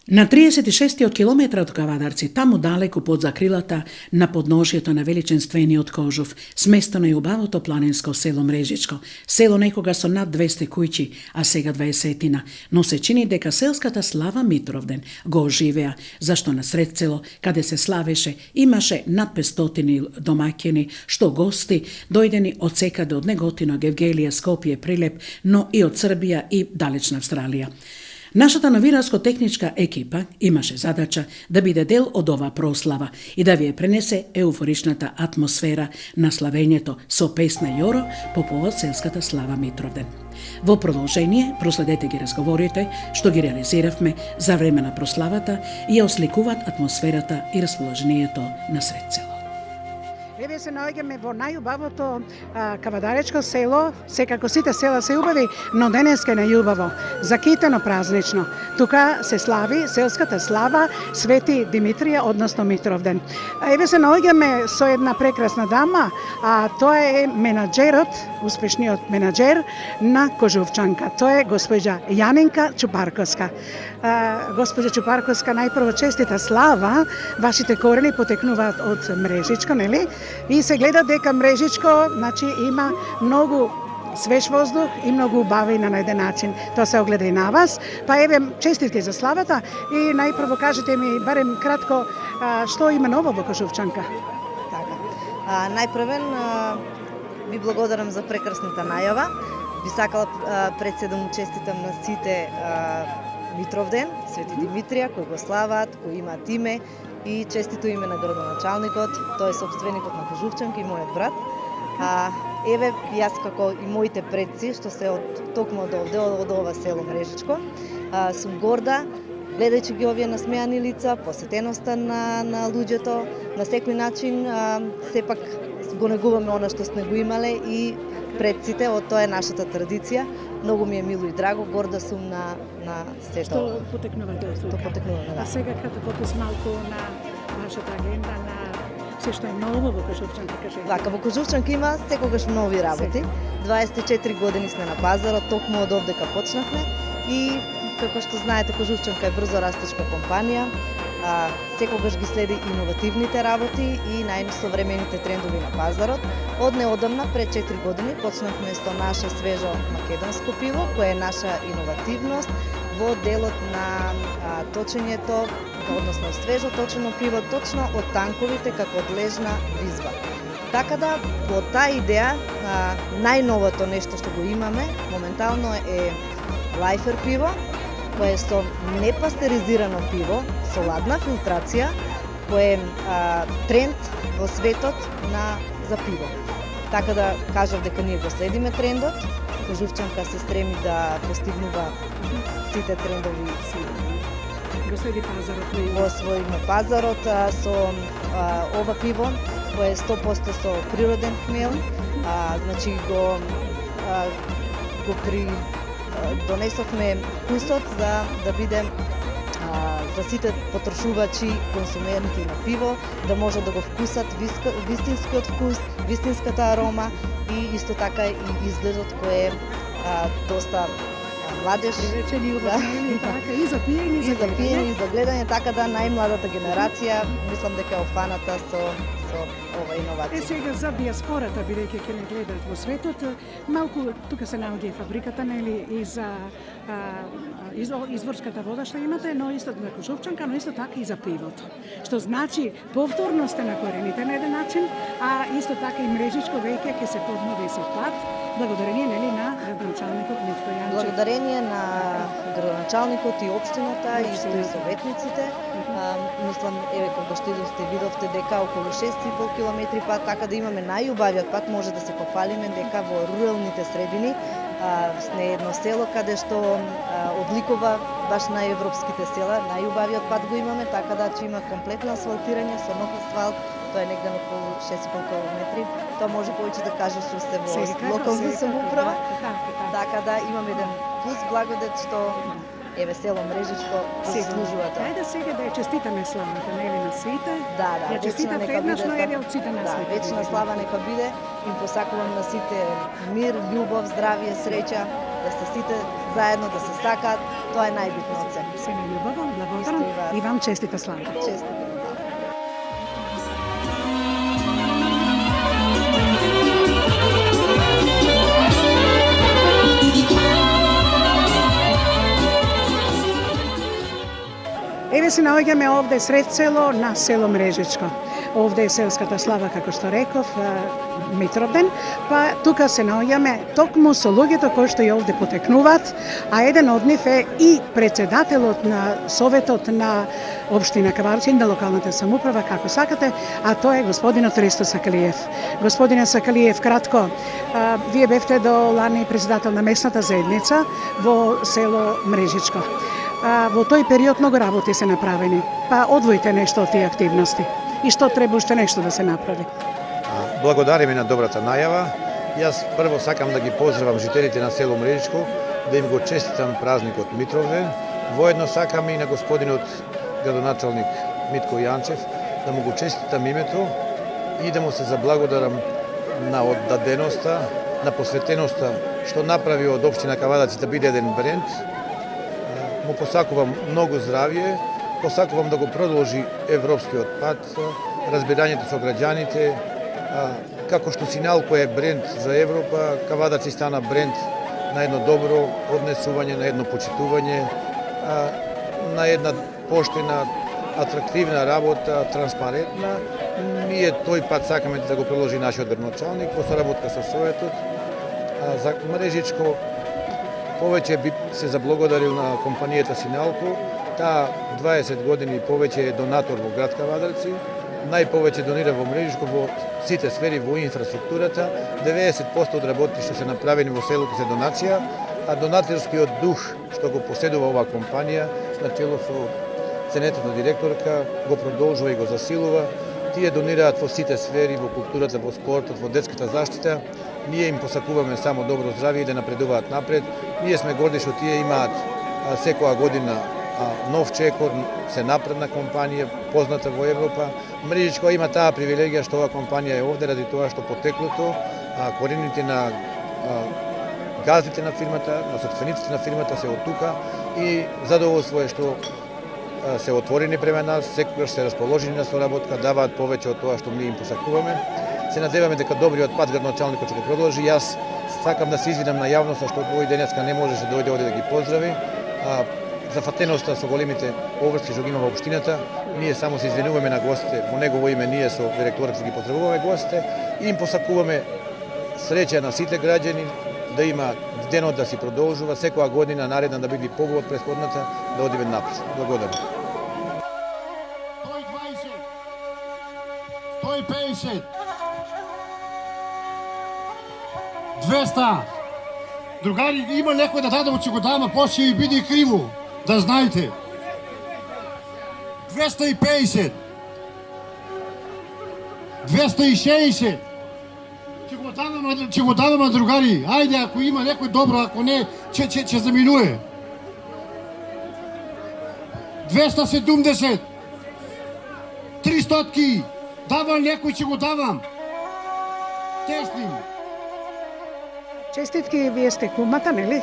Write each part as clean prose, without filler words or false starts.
На 36 километра од Кавадарци, таму далеку под закрилата, на подножјето на величенствениот Кожув, сместено е убавото планинско село Мрежичко. Село некога со над 200 куќи, а сега 20-тина, но се чини дека селската слава Митровден го оживеа, зашто на сред село, каде се славеше, имаше над 500 домаќини, што гости, дојдени од секаде од Неготино, Гевгелија, Скопје, Прилеп, но и од Србија и далечна Австралија. Нашата новинарско-техничка екипа имаше задача да биде дел од оваа прослава и да ви ја пренесе еуфоричната атмосфера на славењето со песна Јоро по повод селската слава Митровден. Во продолжение, проследете ги разговорите што ги реализиравме за време на прославата и ја осликуваат атмосферата и расположението на сред село. Еве се наоѓаме во најубавото кавадаречко село, секако сите села се убави, но денеска е најубаво, закитено празнично. Тука се слави селската слава Свети Димитрија, односно Митровден. Еве се наоѓаме со една прекрасна дама, а тоа е менаџерот, успешниот менаџер на Кожувчанка. Тоа е госпоѓа Јанинка Чупарковска. Госпоѓа Чупарковска, најпрво честита слава, вашите корени потекнуваат од Мрежичко, нели? И се гледа дека Мрежичко, значи, има многу свеж воздух и многу убави на еден начин. Тоа се огледа и на вас. Па еве, честитки за славата и најпрво кажете ми, барем кратко, што има ново во Кожувчанка? Така. Најпрвен ви благодарам за прекрасната најава. Би сакала пред се да му честитам на сите Митровден, Свети Димитрија, кои го славаат, кои имаат име, и честито име на градоначалникот, тој е собственикот на Кожувчанка и мојот брат. Еве, јас како и моите предци, што се токму од ова село Мрежичко, сум горда, гледајќи ги овие насмеани лица, посетеноста на луѓето, на секој начин, сепак го негуваме она што сме го имале и предците, од тоа е нашата традиција. Многу ми е мило и драго, горда сум на сето. Што потекнувате од тука? Што потекнуваме, да. А сега като попис малку на вашата агенда, на се што е ново во Кожувчанка, кажете. Вака, во Кожувчанка има секогаш нови работи. 24 години сме на пазарот, токму од овдека почнавме и како што знаете, Кожувчанка е брзо растечка компанија. Секогаш ги следи иновативните работи и најсовремените трендови на пазарот. Од неодамна, пред 4 години, почнавме со наше свежо македонско пиво, кое е наша иновативност во делот на точењето, односно свежо точено пиво, точно од танковите како од лежна визба. Така да, во таа идеја, најновото нешто што го имаме, моментално е Лајфер пиво, кое е со непастеризирано пиво, со ладна филтрација, кој е тренд во светот за пиво. Така да кажав дека ние го следиме трендот, Кожувчанка се стреми да постигнува сите трендови Го следи пазарот во својме пазарот со ова пиво, кое е 100% со природен хмел, значи го донесовме вкусот за да биде за сите потрошувачи, консументи на пиво, да може да го вкусат вистинскиот вкус, вистинската арома и исто така и изгледот кој е доста младеж. Речени убавени, така, и за пиење, и за гледање, така да најмладата генерација, мислам дека е офаната со ова иновација. Сега за диаспората, бидејќи ќе не гледаат во светот, малку тука се наоѓа и фабриката, нели, и за изворската вода што имате, но исто на Кожувчанка, но исто така и за пивото. Што значи повторно сте на корените на еден начин, а исто така и Мрежичко веќе ќе се поднови со пат, благодарение, нели, на градоначалникот Митко Јанчев. Благодарение на градоначалникот и општината, и советниците. Мислам, еве кога што идовте, видовте дека околу 6,5 километри пат, така да имаме најубавиот пат, може да се пофалиме дека во руралните средини сне едно село каде што одликува баш најевропските села, најубавиот пат го имаме, така да че има комплетно асфалтирање со нов асфалт, тоа е негде околу 6,5 километри. Тоа може повеќе да кажеш што сте во локална самоуправа. Така да имаме еден плюс благодет што еве село Мрежичко заслужува тоа. Ајде сега да ја честитаме славата, нели на сите. Да, Ја вечна честитав нека еднаш, биде. но еве од сите нас. Да, нека вечна биде. слава нека биде. Им посакувам на сите мир, љубов, здравје, среќа, да сте сите заедно, да се сакаат. Тоа е најбитно од се. Се на љубово, Исто и благодарам вас. и вам честита слава. Честитам. Еве се наоѓаме овде сред село, на село Мрежичко. Овде е селската слава, како што реков, Митровден, па тука се наоѓаме токму со луѓето кои што и овде потекнуваат, а еден од нив е и председателот на Советот на Општина Каварци, на локалната самоуправа, како сакате, а тоа е господинот Ристо Сакалиев. Господине Сакалиев, кратко, вие бевте до лани председател на местната заедница во село Мрежичко. Во тој период многу работи се направени, па одвоите нешто од тие активности и што треба уште нешто да се направи. Благодарим и на добрата најава. Јас прво сакам да ги поздравам жителите на село Мрежичко, да им го честитам празникот Митровден. Воедно сакам и на господинот градоначалник Митко Јанчев да му го честитам името и да му се заблагодарам на оддаденоста, на посветеноста што направи од општина Кавадарци да биде еден бренд. Му посакувам многу здравје, посакувам да го продолжи европскиот пат, разбирањето со граѓаните, како што Синалко е бренд за Европа, Кавадарци стана бренд на едно добро однесување, на едно почитување, на една поштена, атрактивна работа, транспарентна. Ние тој пат сакаме да го продолжи нашиот градоначалник во соработка со Советот. За Мрежичко повеќе би се заблагодарил на компанијата Синалко. Таа 20 години и повеќе е донатор во град Кавадарци. Најповеќе донира во Мрежичко во сите сфери, во инфраструктурата. 90% од работите што се направени во селото се донација, а донаторскиот дух што го поседува оваа компанија на чело со ценетата директорка го продолжува и го засилува. Тие донираат во сите сфери, во културата, во спортот, во детската заштита. Ние им посакуваме само добро здравје и да напредуваат напред. Ние сме горди што тие имаат секоја година нов чекор, се напредна компанија, позната во Европа. Мрежичко има таа привилегија што оваа компанија е овде ради тоа што потеклото, корените на газдите на фирмата, на собствениците на фирмата се од тука и задоволство е што се отворени према нас, секогаш се расположени на соработка, даваат повеќе од тоа што ние им посакуваме. Се надеваме дека добриот пат градоначалникот ќе го продолжи. Јас сакам да се извинам на јавноста што овој денеска не можеше да дојде овде да ги поздрави. За фатеноста со големите поврски што ги има во општината, ние само се извинуваме на гостите, во негово име ние со директорот ќе ги поздравуваме гостите и им посакуваме среќа на сите граѓани, да има денот да си продолжува, секоја година наредна да биде побоја од претходната, да одиме напред. Благодарам. 120, 150, 200. Другари, има некој да дадемо, ќе го даме, после и биде криво, да знаете. 250, 260. Ќе го дадеме, другари. Ајде, ако има некој добро, ако не, ќе заминуе. 270, 300. Давам некој, ќе го давам. Тесни. Честитки, вие сте кумата, нели?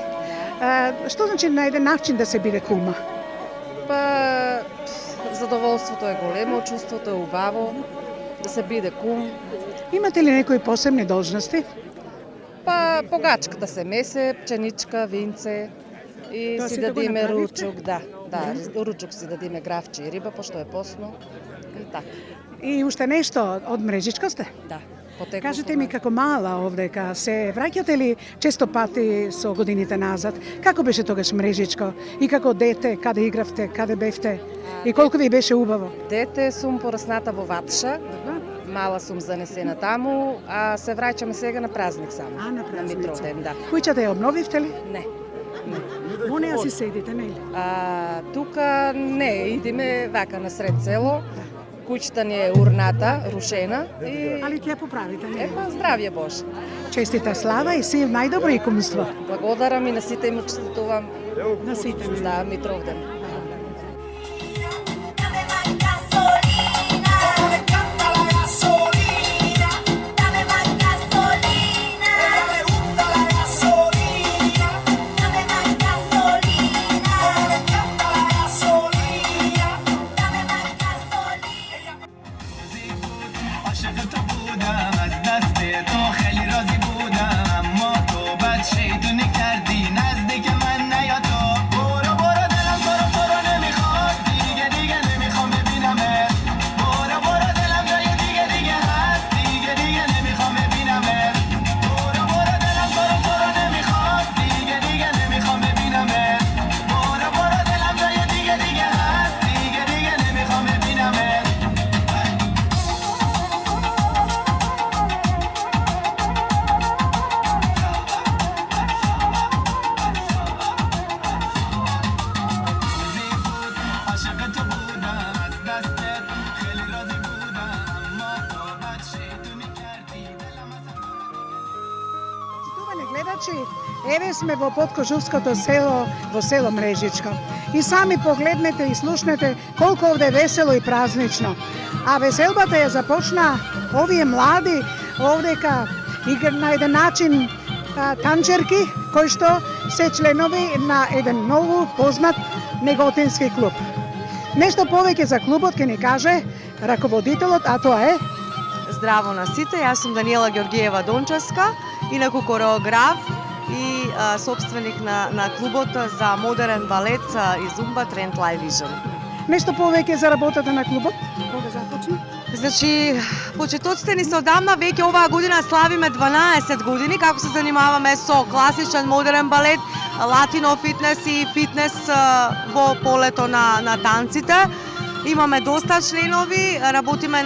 Што значи на еден начин да се биде кума? Па, задоволството е големо, чувството е убаво, да се биде кум. Имате ли некои посебни должности? Па, погачката се месе, пченичка, винце и Тоа си сите го дадиме направивте? ручок, да, ручок си дадиме гравче и риба, пошто е посно. И така, И уште нешто од Мрежичко сте? да. Потекло Кажете сум ми како мала овдека, се враќате ли често пати со годините назад? Како беше тогаш Мрежичко? И како дете, каде игравте, каде бевте? И колку ви беше убаво? Дете сум порасната во Ватша, мала сум занесена таму, а се враќаме сега на празник само. На празница. Митровден, да. Куќата ја обновивте ли? Не. Во неа си седите, нели? Тука не, идеме вака на сред село. куќата ни е урната, рушена и Али ќе ја поправите, не? епа здравје Боже. Честита слава и сив најдобро икумство Благодарам и на сите им честитувам на сите. за Митровден. Dame más gasolina, le encanta la gasolina. Dame más gasolina, le gusta la gasolina. Dame más gasolina, le encanta la gasolina. Dame más gasolina. عاشق تو بودم از دست تو خیلی راضی بودم اما تو بد شیطونی کردی نزدیک من نیا تو برو برو دلم تو رو نمیخواد دیگه دیگه نمیخوام ببینمت برو برو دلم جای دیگه دیگه هست دیگه دیگه نمیخوام ببینمت برو برو دلم تو رو نمیخواد دیگه دیگه نمیخوام ببینمت برو برو دلم جای دیگه دیگه هست دیگه دیگه نمیخوام ببینمت عاشق تو بودم از دستت خیلی راضی بودم اما تو بد شیطونی کردی دلم Почитувани гледачи, еве сме во Подкожувското село, во село Мрежичко. И сами погледнете и слушнете колку овде е весело и празнично. А веселбата ја започна овие млади овдека игра на еден начин танчерки кои што се членови на еден многу познат неготински клуб. Нешто повеќе за клубот ќе ни каже раководителот, а тоа е Здраво на сите, јас сум Даниела Георгиева Дончевска, инаку кореограф и собственик на клубот за модерен балет и зумба Trend Live Vision. нешто повеќе за работата на клубот. Кога започна? Значи, почетоците ни се одамна, веќе оваа година славиме 12 години како се занимаваме со класичен модерен балет, латино фитнес и фитнес во полето на танците. Имаме доста членови, работиме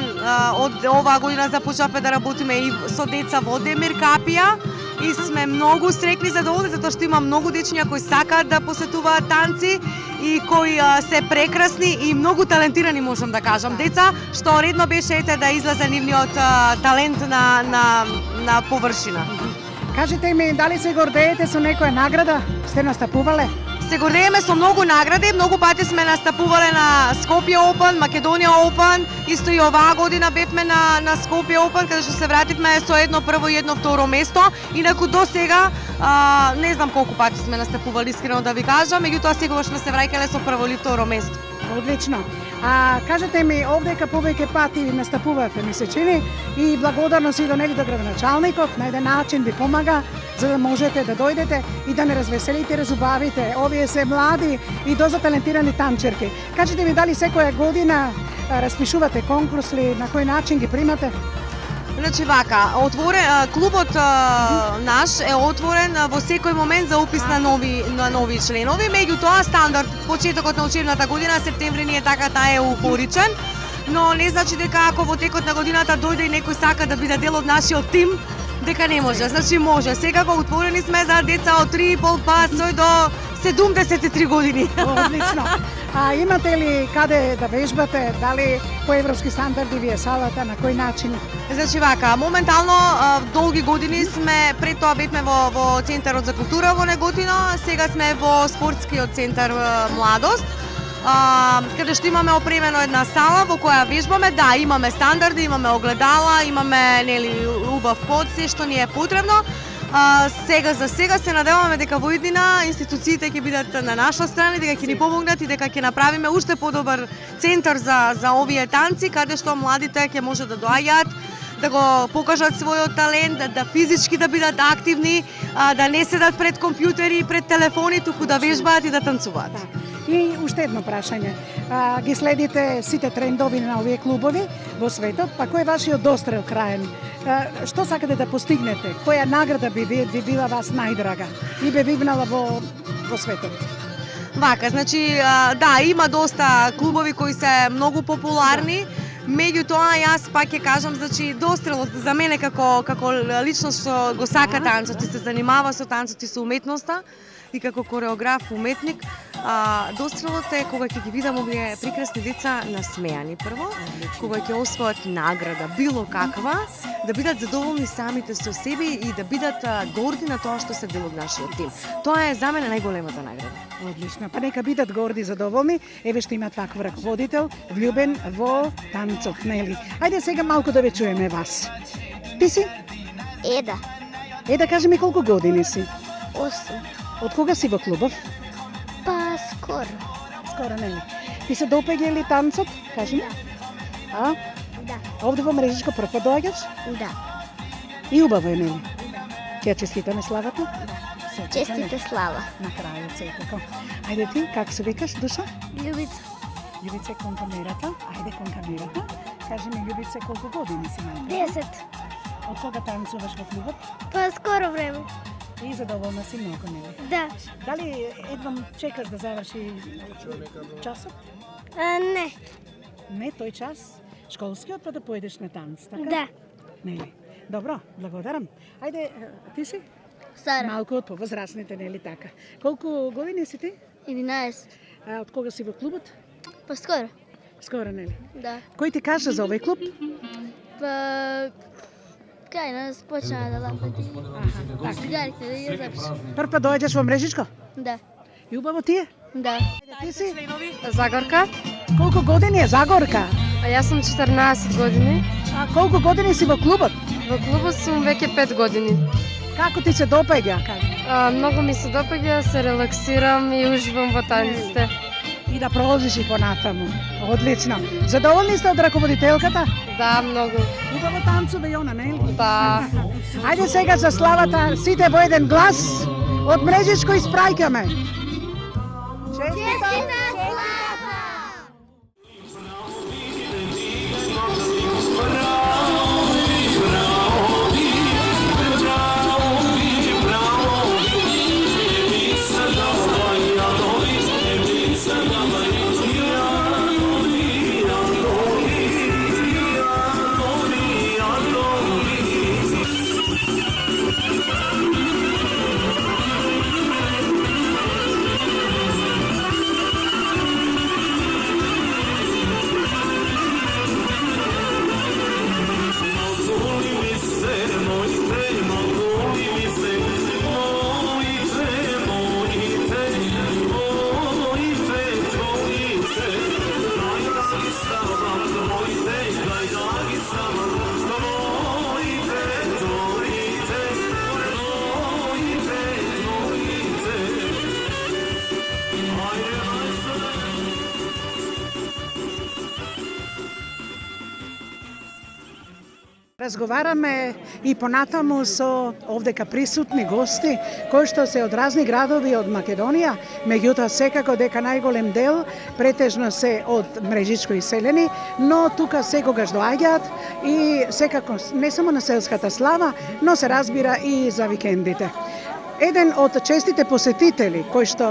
од оваа година започнавме да работиме и со деца во Демир Капија и сме многу среќни и задоволни затоа што има многу дечиња кои сакаат да посетуваат танци и кои се прекрасни и многу талентирани, можам да кажам. Деца што редно беше ете да излезе нивниот талент на површина. Кажете ми, дали се гордеете со некоја награда? Сте настапувале? Се гордееме со многу награди, многу пати сме настапувале на Скопје Open, Македонија Open, исто и оваа година бевме на Скопје Open, каде што се вративме со едно прво и едно второ место. Инаку до сега не знам колку пати сме настапували, искрено да ви кажам, меѓутоа секогаш сме се враќале со прво или второ место. Одлично. А кажете ми, овдека повеќе пати настапувате, ми се чини, и благодарност и до нели до градоначалникот, на еден начин ви помага за да можете да дојдете и да не развеселите и разубавите овие се млади и доза талентирани танчерки. Кажете ми, дали секоја година распишувате конкурси, на кој начин ги примате? Значи вака, клубот наш е отворен во секој момент за упис на нови членови, меѓутоа стандард почетокот на учебната година септември ни е така таа еуфоричен, но не значи дека ако во текот на годината дојде и некој сака да биде дел од нашиот тим, дека не може. Значи може. Секако отворени сме за деца од 3,5 па до 73 години. Одлично. А имате ли каде да вежбате? Дали по европски стандарди ви е салата, на кој начин? Значи вака, моментално долги години сме, пред тоа бевме во Центарот за култура во Неготино, сега сме во спортскиот центар Младост, каде што имаме опремено една сала во која вежбаме, да, имаме стандарди, имаме огледала, имаме нели убав под, се што ни е потребно. Сега за сега се надеваме дека во иднина институциите ќе бидат на наша страна, дека ќе ни помогнат и дека ќе направиме уште подобар центар за овие танци, каде што младите ќе може да доаѓаат, да го покажат својот талент, да физички да бидат активни, да не седат пред компјутери и пред телефони, туку да вежбаат и да танцуваат. И уште едно прашање. Ги следите сите трендови на овие клубови во светот, па кој е вашиот дострел краен? Што сакате да постигнете? Која награда би била вас најдрага и би вивнала во светот? Вака, значи, да, има доста клубови кои се многу популарни, меѓутоа јас пак ќе кажам, значи, дострелот за мене како личност што го сака танцот и се занимава со танцот и со уметноста, и како кореограф, уметник, Дострелот е кога ќе ги видам овие прекрасни деца насмеани прво, кога ќе освојат награда, било каква, да бидат задоволни самите со себе и да бидат горди на тоа што се дел од нашиот тим. Тоа е за мене најголемата награда. Одлично. Па нека бидат горди и задоволни. Еве што имат ваков раководител, влюбен во танцот, нели? Ајде сега малку да ве чуеме вас. Ти си? Еда, Да кажи ми колку години си? 8. Од кога си во клубов? Па скоро. Скоро нели. Ти се допаѓа ли танцот? Кажи ми. А? Да. Овде во Мрежичко прв пат доаѓаш? Да. И убаво е, нели? Ќе ја честитаме славата? Секако, Честите нели? слава. На крајот секако. Ајде ти, как се викаш, Душа? Љубица. Љубице, кон камерата. Ајде кон камерата. Кажи ми, Љубице, колку години си најпрво? 10. Од кога танцуваш во клубот? Па скоро време. И задоволна си многу, нели? Да. Дали едвам чекаш да заврши часот? Не. Не, тој час? Школскиот па да поедеш на танц, така? Да. Нели? Добро, благодарам. Ајде, ти си? Сара. Малку од повозрасните, нели така? Колку години си ти? 11. А од кога си во клубот? Па скоро. Скоро, нели? Да. Кој ти кажа за овој клуб? Па кај нас почна да лапати. Така. Цигарите да ја запишам. Прв пат доаѓаш во Мрежичко? Да. И убаво ти е? Да. Ти си? Загорка, Колку години е Загорка? а јас сум 14 години. А колку години си во клубот? Во клубот сум веќе 5 години. Како ти се допаѓа? Многу ми се допаѓа, се релаксирам и уживам во танците. И да продолжиш и понатаму. Одлично. Задоволни сте од раководителката? Да, многу. Убаво танцува и она, нели? Да. Ајде сега за славата, сите во еден глас. Од Мрежичко испраќаме. Честита! Разговараме и понатаму со овдека присутни гости кои што се од разни градови од Македонија, меѓутоа секако дека најголем дел претежно се од Мрежичко иселени, но тука секогаш доаѓаат и секако не само на селската слава, но се разбира и за викендите. Еден од честите посетители, кој што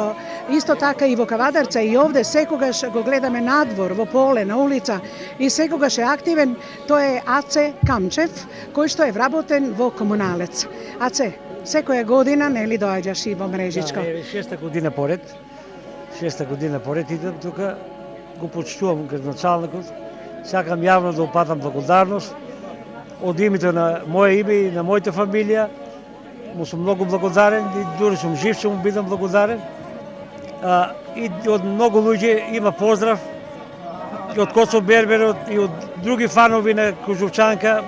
исто така и во Кавадарца и овде секогаш го гледаме надвор, во поле, на улица и секогаш е активен, тој е Аце Камчев, кој што е вработен во Комуналец. Аце, секоја година нели доаѓаш и во Мрежичко? Да, шеста година поред. Шеста година поред идам тука, го почитувам градоначалникот. Сакам јавно да упатам благодарност од името на моје име и на мојата фамилија. Му сум многу благодарен и дури сум жив, ќе му бидам благодарен. И од многу луѓе има поздрав и од Косо Берберот и од други фанови на Кожувчанка.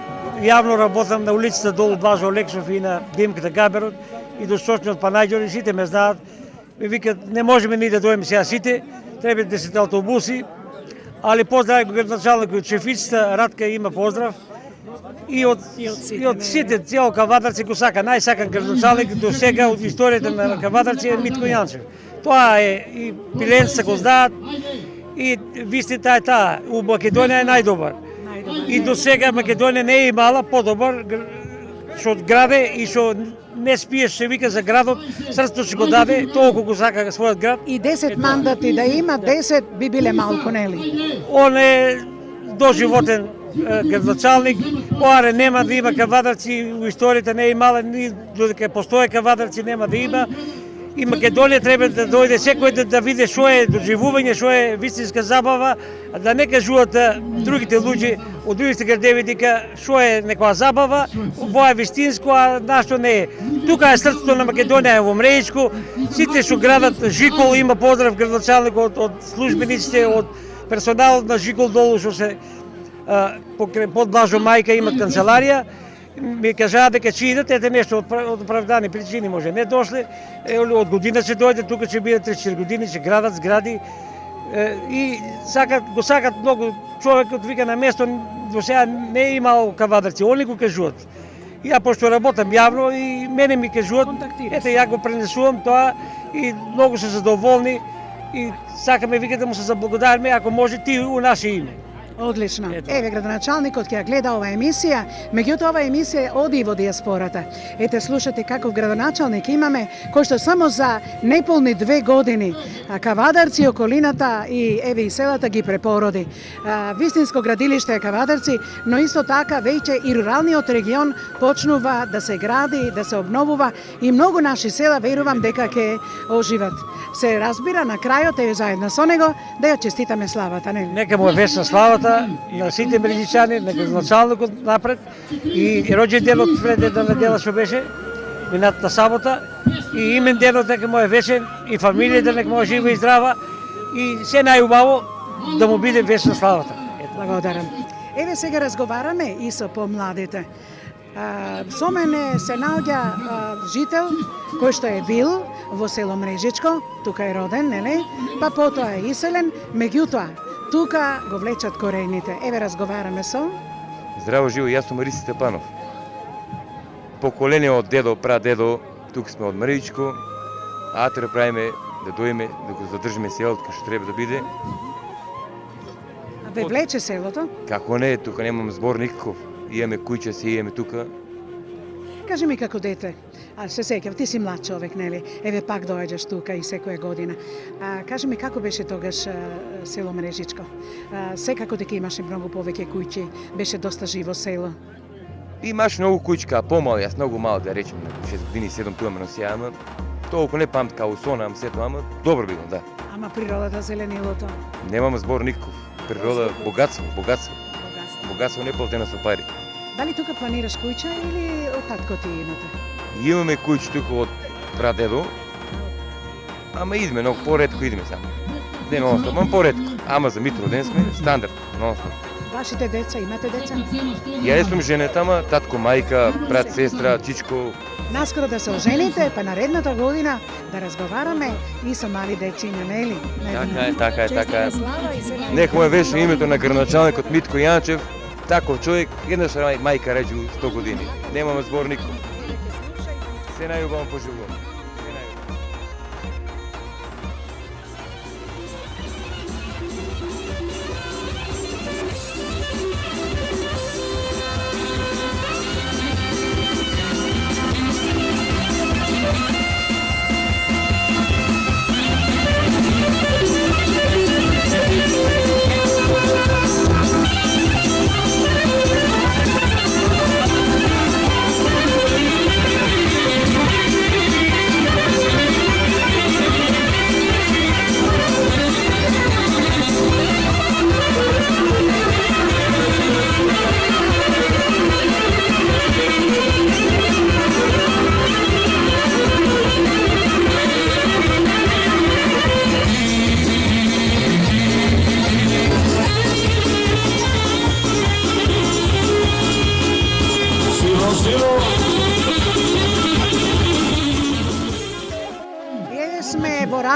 Јавно работам на улицата долу Блажо Олексов и на Димката Габерот и до Сочниот Панаѓори, сите ме знаат. Ми викат, не можеме ни да дојдеме сега сите, треба 10 автобуси, али поздрав градоначалникот од шефицата, Радка има поздрав. И од сите, цел Кавадарци го сака, најсакан градоначалник до сега од историјата на Кавадарци е Митко Јанчев. Тоа е и пиленца го знаат и вистината е таа, у Македонија е најдобар. И до сега Македонија не е имала подобар што од граде и што не спиеш, се вика за градот, срцето ќе го даде, толку го сака својот град. И 10 мандати да има, 10 би биле малку, нели? Он е доживотен градоначалник, оаре нема да има Кавадарци, у историјата не е имала, ни додека постоje Кавадарци нема да има. И Македонија треба да дојде секој да види што е доживување, што е вистинска забава, а да не кажуваат другите луѓе од другите градови дека што е некоја забава, во е вистинско, а нашто не е. Тука е срцето на Македонија во Мрежичко, сите што градат Жикол, има поздрав градоначалникот од службениците, од персоналот на Жикол долу што се под Блажо Мајка имат канцеларија. Ми кажаа дека ќе идат, ете нешто од оправдани причини може не дошле, од година ќе дојде, тука ќе биде 3-4 години, ќе градат згради и го сакат многу. Човекот вика на место до сега не е имал кавадарци, они го кажуваат. Ја пошто работам јавно и мене ми кажуваат, ете ја го пренесувам тоа и многу се задоволни и сакаме вика да му се заблагодариме ако може ти у наше име. Одлично. Еве градоначалникот ќе ја гледа ова емисија, меѓутоа ова емисија оди во диаспората. Ете слушате каков градоначалник имаме, кој што само за неполни 2 години Кавадарци, околината и еве и селата ги препороди. Вистинско градилиште е Кавадарци, но исто така веќе и руралниот регион почнува да се гради, да се обновува и многу наши села верувам дека ќе оживат. Се разбира на крајот еве заедно со него да ја честитаме славата, нели? Нека му е вечна славата на сите мрежичани, на градоначалникот напред и роѓен денот пред една недела што беше минатата сабота и имен денот нека му е вечен и фамилијата нека му е жива и здрава и се најубаво да му биде вечна славата. Благодарам. Еве сега разговараме и со помладите. Со мене се наоѓа жител кој што е бил во село Мрежичко, тука е роден, нели? Па потоа е иселен, меѓутоа тука го влечат корените. Еве разговараме со... Здраво живо, јас сум Риси Степанов. Поколение од дедо, прадедо, тук сме од Мрежичко, а треба правиме да дојме, да го задржиме селото кај што треба да биде. Ве влече селото? Како не, тука немам збор никаков. Имаме куќа си, имаме тука. Кажи ми како дете, се сеќав, ти си млад човек, нели? Еве пак доаѓаш тука и секоја година. Кажи ми како беше тогаш село Мрежичко? Секако дека имаше многу повеќе куќи, беше доста живо село. Имаш многу куќка, помал, јас многу мал да речем, на 6 години, 7 туа ме носија, ама толку не памт као сон, ама сето, ама добро било, да. Ама природата, зеленилото? Немам збор никаков. Природа, богатство. Богатство не платено со пари. Дали тука планираш куќа или од татко ти имате? Имаме куќи тука од прадедо, ама идеме, многу поретко идеме само. Не нон-стоп, ама поретко. Ама за Митро ден сме стандард, нон-стоп. Вашите деца, имате деца? Ја сум женета, ама татко, мајка, брат, сестра, чичко. Наскоро да се ожените, па наредната година да разговараме и со мали дечиња, нели? Така е. Нека му е вечно името на градоначалникот Митко Јанчев, таков човек, еднаш мајка раѓу 100 години. Немаме збор никој. Се најубаво пожелувам.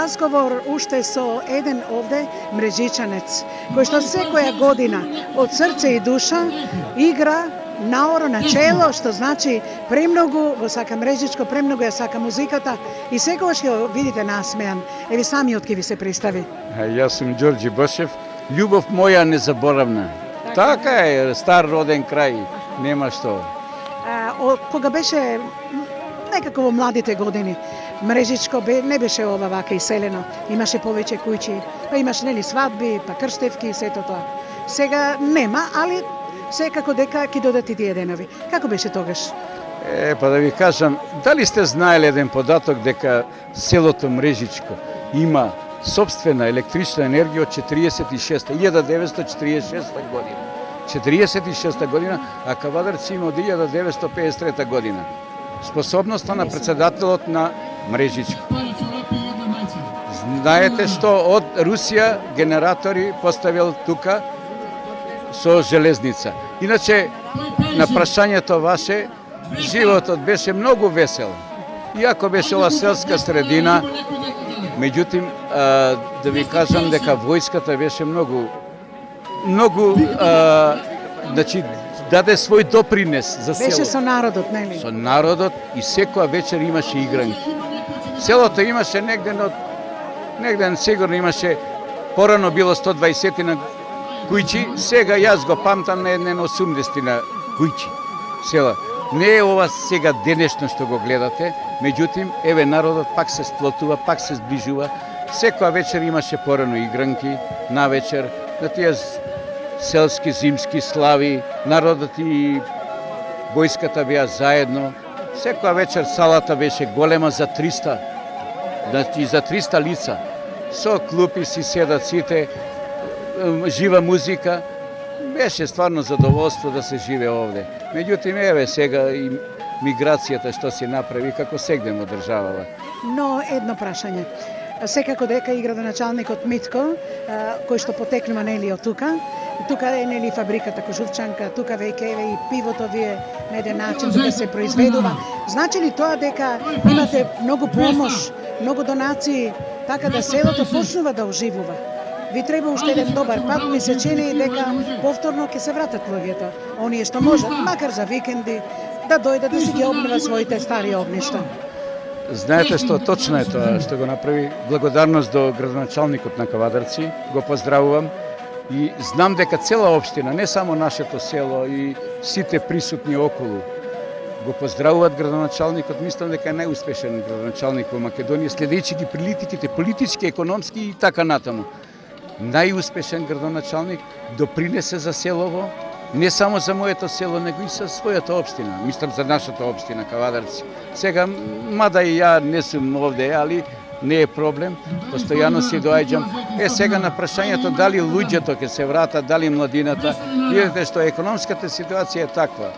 Разговор уште со еден овде мрежичанец, кој што секоја година од срце и душа игра наоро на чело, што значи премногу го сака Мрежичко, премногу ја сака музиката и секогаш ќе видите насмеан. Еве самиот ќе ви се представи. Јас сум Ѓорѓи Бошев, љубов моја незаборавна. Така е, стар роден крај, нема што. Кога беше некако во младите години, Мрежичко не беше ова вака иселено, имаше повеќе куќи, па имаше нели свадби, па крштевки и сето тоа. Сега нема, али секако дека ќе додат и тие денови. Како беше тогаш? Па да ви кажам, дали сте знаели еден податок дека селото Мрежичко има собствена електрична енергија од 1946 година. 46 година, а Кавадарци има од 1953 година. Способноста на председателот на Мрежичко. Знаете што од Русија генератори поставил тука со железница. Иначе, на прашањето ваше, животот беше многу весел. Иако беше ова селска средина, меѓутоа, да ви кажам дека војската беше многу, значи, даде свој допринес за селото. Беше со народот, нели? Со народот и секоја вечер имаше игранки. Селото имаше негден сигурно имаше, порано било 120 на кујчи, сега јас го памтам на еден 80 на кујчи села. Не е ова сега денешно што го гледате, меѓутоа, еве народот пак се сплотува, пак се сближува. Секоја вечер имаше порано игранки, навечер, на тие селски зимски слави, народот и војската беа заедно. Секоја вечер салата беше голема за 300, значи за 300 лица. Со клупи си седат сите, жива музика. Беше стварно задоволство да се живе овде. Меѓутоа, еве сега и миграцијата што се направи како сегде во државава. Но едно прашање. Секако дека и градоначалникот Митко, кој што потекнува нели од тука, тука е нели фабриката Кожувчанка, тука веќе еве и пивото вие на еден начин тука се произведува. Значи ли тоа дека имате многу помош, многу донации, така да селото почнува да оживува? Ви треба уште еден добар пат, ми се чини дека повторно ќе се вратат луѓето, оние што можат, макар за викенди, да дојдат да си ги обнова своите стари огништа. Знаете што точно е тоа што го направи. Благодарност до градоначалникот на Кавадарци, го поздравувам и знам дека цела општина, не само нашето село и сите присутни околу, го поздравуваат градоначалникот. Мислам дека е најуспешен градоначалник во Македонија, следејќи ги политиките, политички, економски и така натаму. Најуспешен градоначалник, допринесе за селово, не само за моето село, него и за својата општина. Мислам за нашата општина Кавадарци. Сега, мада и ја не сум овде, али не е проблем, постојано си доаѓам. Сега на прашањето дали луѓето ќе се вратат, дали младината, видите што економската ситуација е таква.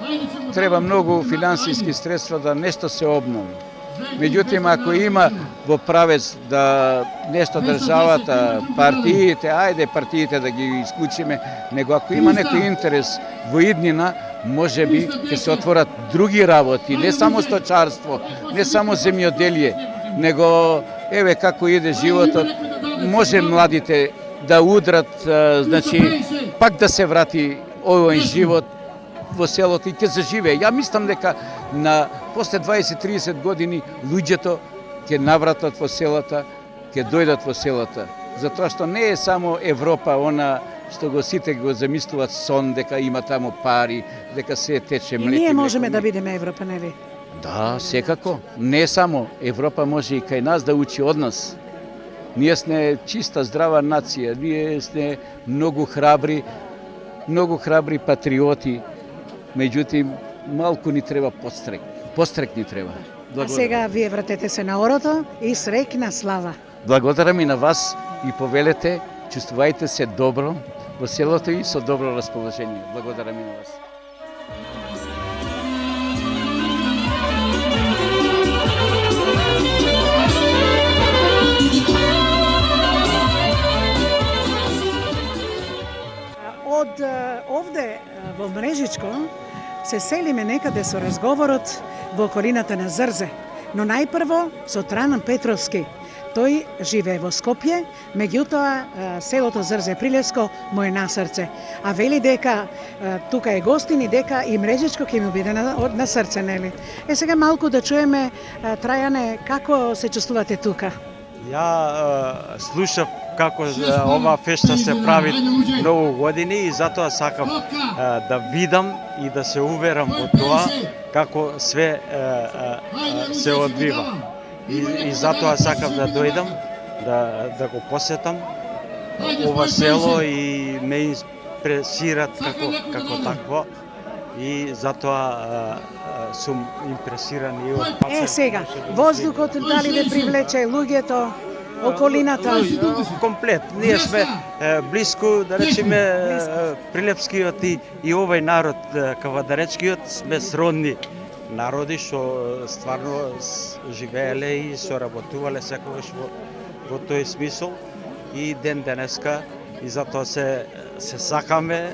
Треба многу финансиски средства да нешто се обнови. Меѓутоа, ако има во правец да нешто државата, партиите, ајде партиите да ги исклучиме, него ако има некој интерес во иднина, може би ќе се отворат други работи, не само сточарство, не само земјоделие, него еве како иде животот, може младите да удрат, значи пак да се врати овој живот во селото и ќе заживее. Ја мислам дека после 20-30 години луѓето ќе навратат во селата, ќе дојдат во селата. Затоа што не е само Европа, она што го сите го замислуваат сон, дека има таму пари, дека се тече млеко. И ние можеме да бидеме Европа, нели? Да, секако. Не само Европа може и кај нас да учи од нас. Ние сме чиста, здрава нација, ние сме многу храбри патриоти. Меѓутоа, малку ни треба подстрек. Подстрек ни треба. А сега вие вратете се на орото и среќна слава. Благодарам и на вас и повелете, чувствувајте се добро во селото и со добро расположение. Благодарам и на вас. Од овде во Мрежичко се селиме некаде со разговорот во околината на Зрзе, но најпрво со Тран Петровски. Тој живее во Скопје, меѓутоа селото Зрзе Прилеско му е на срце. А вели дека тука е гостин и дека и Мрежичко ќе му биде на срце, нели? Сега малку да чуеме, Трајане, како се чувствувате тука? Ја слушав како ова фешта се прави многу години и затоа сакам да видам и да се уверам во тоа како све се одвива. И затоа сакам да дојдам, да го посетам ова село и ме импресират како такво. и затоа сум импресиран и од Сега, воздухот дали ве привлече, луѓето, околината? Комплет. Ние сме блиску, да речеме, Прилепскиот и овој народ, кавадаречкиот, сме сродни народи што стварно живееле и соработувале секогаш во тој смисол и ден денеска и затоа се сакаме,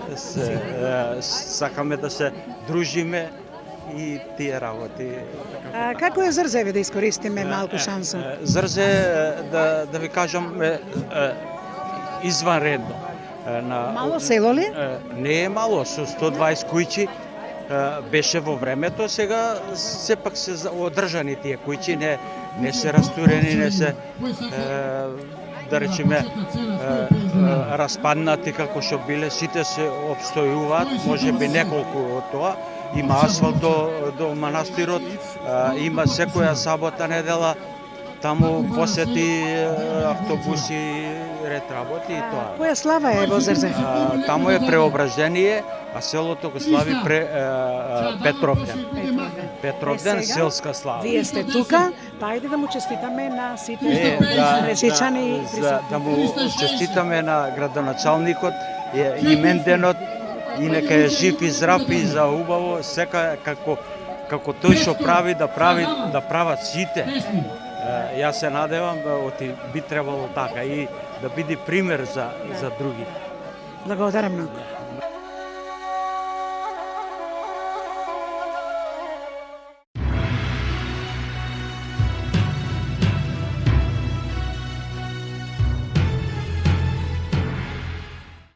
сакаме да се дружиме и тие работи. Како е Зрзеве да искористиме малку шансу? Зрзе, да ви кажам, изванредно. Мало село ли? Не е мало, со 120 кујчи беше во времето, сега сепак се одржани тие кујчи, не се растурени, не се да речеме распаднати како што биле, сите се обстојуваат, можеби неколку од тоа. Има асфалт до манастирот, има секоја сабота, недела, таму посети автобуси, ред работи и тоа. Која слава е во Зрзе? Таму е Преображение, а селото го слави Петровден. Петровден, селска слава. Вие сте тука, па ајде да му честитаме на сите речичани. Да му честитаме на градоначалникот, именденот, и нека е жив и здрав и за убаво, сека како тој што прави да прават сите. Јас се надевам, би требало така и да биде пример за други. Благодарам многу.